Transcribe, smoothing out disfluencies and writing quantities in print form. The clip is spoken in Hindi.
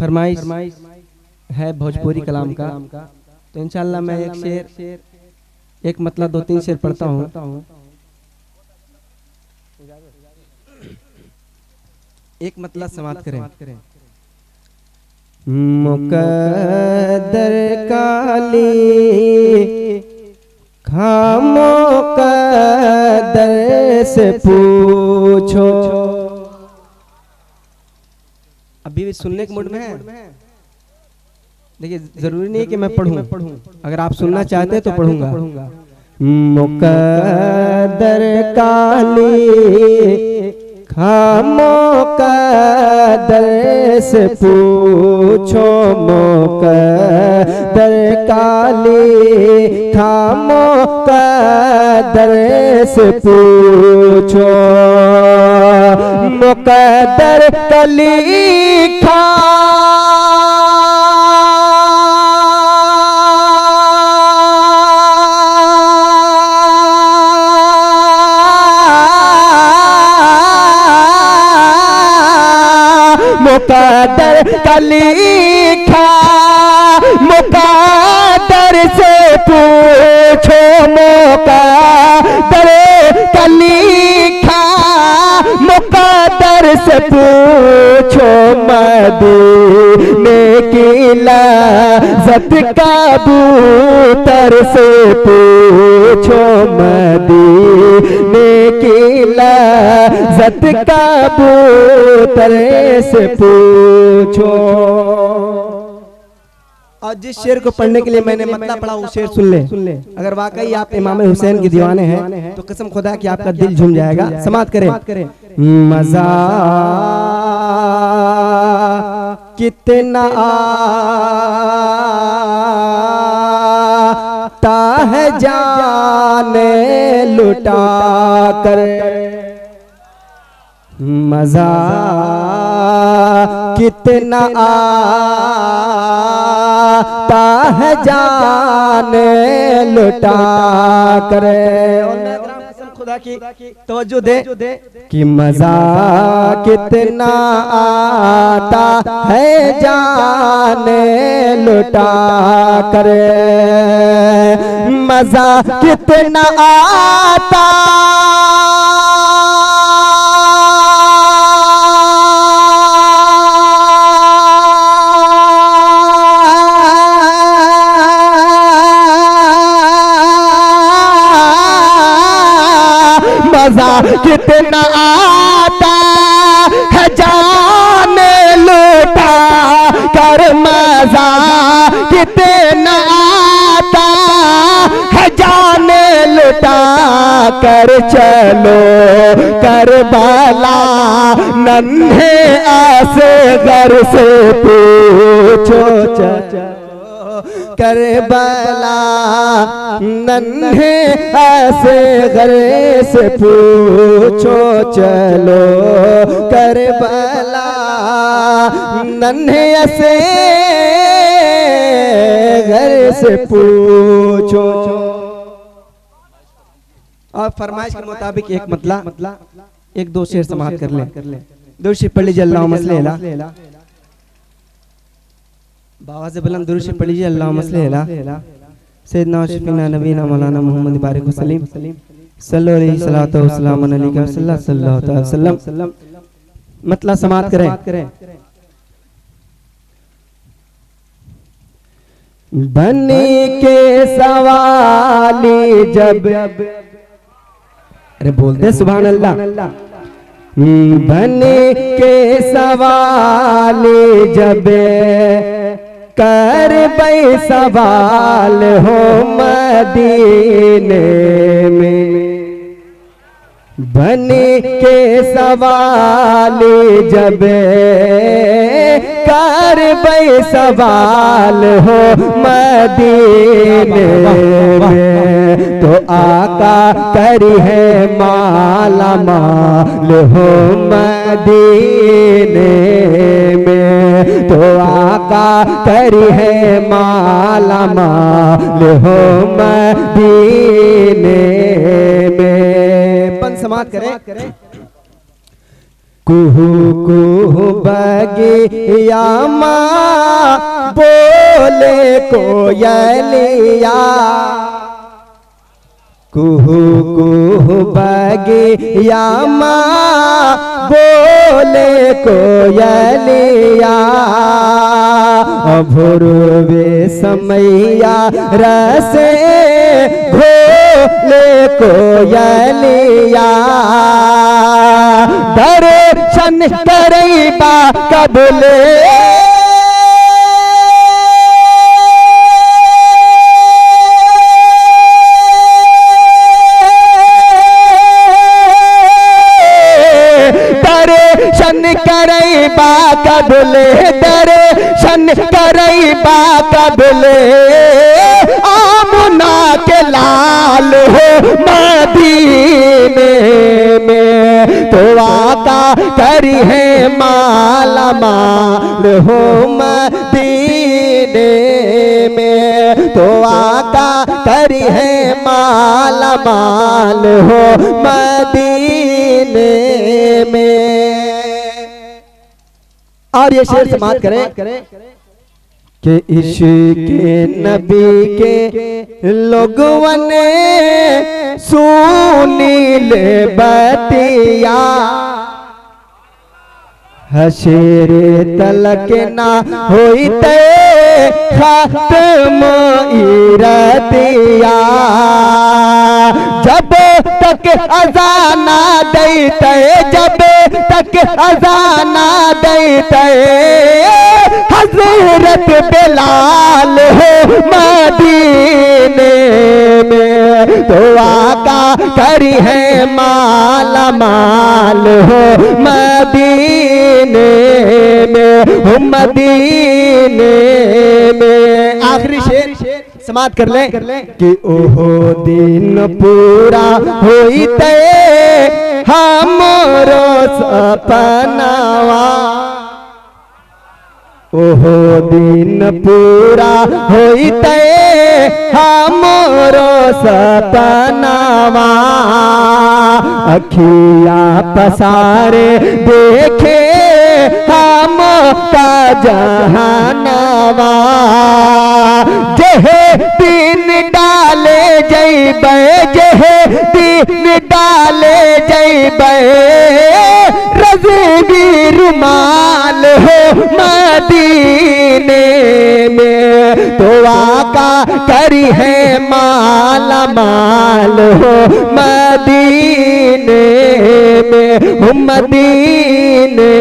फरमाइश है भोजपुरी कलाम का, तो इंशाल्लाह मैं एक शेर, एक मतलब 2-3 शेर पढ़ता हूँ। एक मतलब समाप्त करें। मुकद्दर काली खामो कद्दर से पूछो। अभी भी सुनने के मूड में है? देखिए जरूरी नहीं कि मैं पढ़ूं, अगर आप सुनना चाहते हैं तो पढ़ूंगा। मुकद्दर काली खामो कद्दर से पूछो। मुकद्दर काली खामो कद्दर से पूछो। मुकद्दर काली खा मुकद्दर काली खा मुकद्दर से पूछो। मुकद्दर काली खा मुकद्दर से पूछो। मदीने की लज़्ज़त कबूतर से पूछो। मदीने की लज़्ज़त कबूतर से पूछो। और जिस शेर को पढ़ने के लिए मैंने मतलब पढ़ा वो शेर सुन ले। अगर वाकई आप इमाम हुसैन के दीवाने हैं तो कसम खुदा कि आपका दिल झूम जाएगा। समाप्त करें। मजा कितना आता है जाने लुटा कर। मजा कितना आता है जाने लुटा कर। खुदा की तवज्जो दे कि मजा कितना आता है जाने लुटा कर। मजा कितना आता मजा कितना आता है जाने लुटा कर। मजा कितना आता है जाने लुटा कर। चलो करबला नन्हे असगर से पूछो। करबला नन्हे असगर से पूछो। चलो करबला नन्हे असगर से पूछो। और फरमाइश के मुताबिक एक मतलब 1-2 शेर समाप्त कर ले। दुरूद पढ़ लीजिए अल्लाहुम्मा सल्ली अला बावाज़ बुलंद दुरूद पढ़ लीजिए अल्लाहुम्मा सल्ली अला सय्यदना शफीना नबीना मौलाना मोहम्मद बारिक वसल्लम सल्लल्लाहु अलैहि सल्लल्लाहु अलैहि वसल्लम। मतलब समाप्त करें। बनी के सवाली जब, अरे बोल दे सुभान अल्लाह। बनी के सवाली जब कर बई सवाल हो मदीने में। बनी के सवाली जब कर बई सवाल हो मदीने में। तो आका करी है माला माल हो मदीने में। तो आका करी है माला माल हो मदीने में। समाप्त करें। कुहू कुहू बगिया माँ बोले कोयलिया, कुहू कुहू बगिया माँ बोले कोयलिया, भोरवे समैया रसे घोले कोयलिया, दर्शन करैबा कबले करैबा कबले, दर्शन करैबा कबले, आमुना के लाल हो मदीने में, तो आका करी है माला माल हो मदीने में, तो आका करी है माला माल हो मदीने में। और ये शेर समाप्त करें कि इश्क़ नबी के लोगों ने सुनी ले बतिया, हशरे तलक ना होई ते खत्म इरतिया, जब तक अज़ाना देते, जब तक अज़ाना देते, हज़रत बिलाल हो मदीने में, तो आका करी है माला माल हो मदीने में, हो मदीने में। आखिरी शेर समाप्त कर ले कि ओहो दिन पूरा होई ते हमरो सपनावा, ओहो दिन पूरा होई ते हमरो सपनावा, अखिया पसारे देखे हम का जहानवा, जेहे दिन डाले जैबे, जेहे दिन डाले जैबे, रज़वी रुमाल हो मदीने में, तो आका करी है माला माल हो मदीने में, हो मदीने